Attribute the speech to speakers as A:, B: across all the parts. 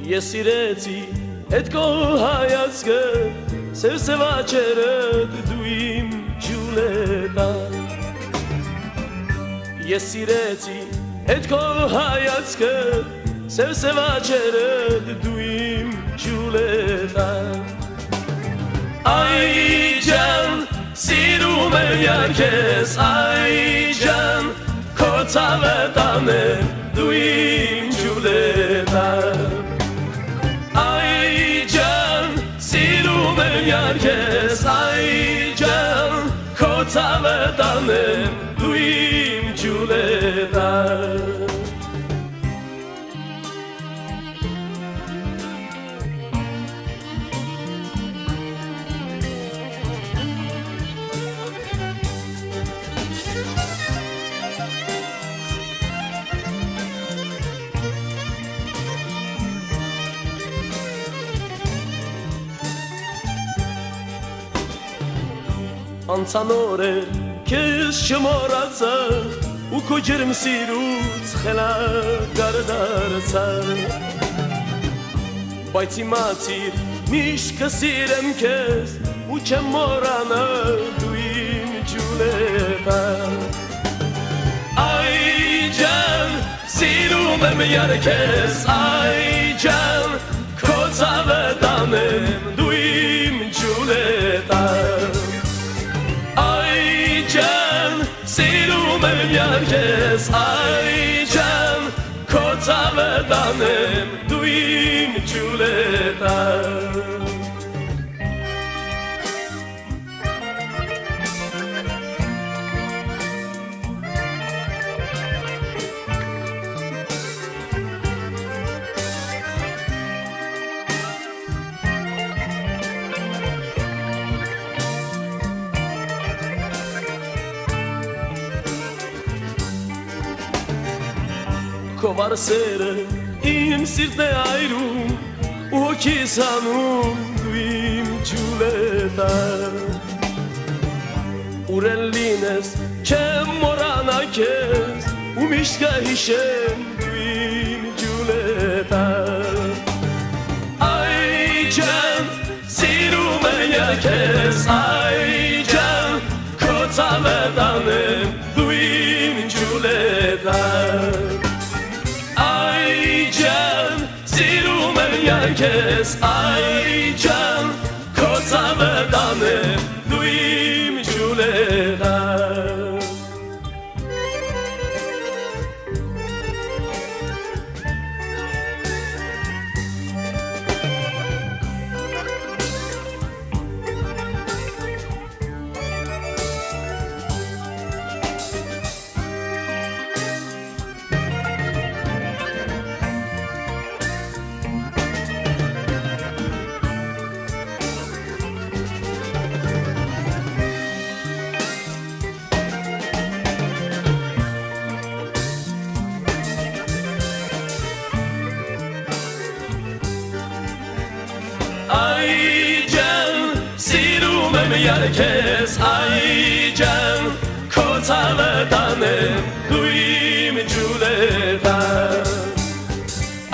A: Ես սիրեցի այդ քո հայացքը Սև աչերը դու իմ ջուլետա Ես սիրեցի այդ քո հայացքը Սև աչերը դու իմ ջուլետա Ay can սիրում եմ յարքես Ay can քո ցավը տանեմ դու իմ ջուլետա Յարքես այ ջան քո ցավը տանեմ դու իմ ջուլետա Անցանոր էր քեզ չմոռացա ու քո ջերմ սիրուց խելագար դարձա Բայց իմացիր միշտ կսիրեմ քեզ ու չեմ մոռանա դու իմ ջուլետա Այ ջան սիրում եմ յարքես Այ ջան քո ցավը տանեմ դու իմ ջուլետա Յարքես այ ջան քո ցավը տանեմ դու իմ ջուլետա Քո վարսերը իմ սիրտն է այրում ու հոգիս հանում դու իմ ջուլետա Ուր են լինես չեմ մոռանա քեզ ու միշտ կհիշեմ դու իմ ջուլետա Այ ջան սիրում եմ յարքես Այ ջան քո ցավը տանեմ դու իմ ջուլետա Յարքես այ ջան քո ցավը տանեմ դու իմ ջուլետա Այ ջան սիրում եմ յարքես Այ ջան քո ցավը տանեմ դու իմ ջուլետա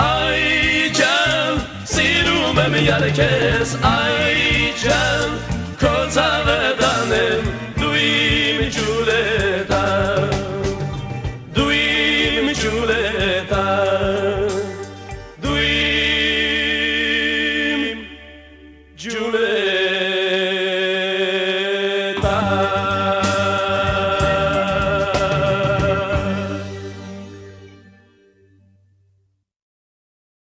A: Այ ջան սիրում եմ յարքես Այ ջան քո ցավը տանեմ դու իմ ջուլետա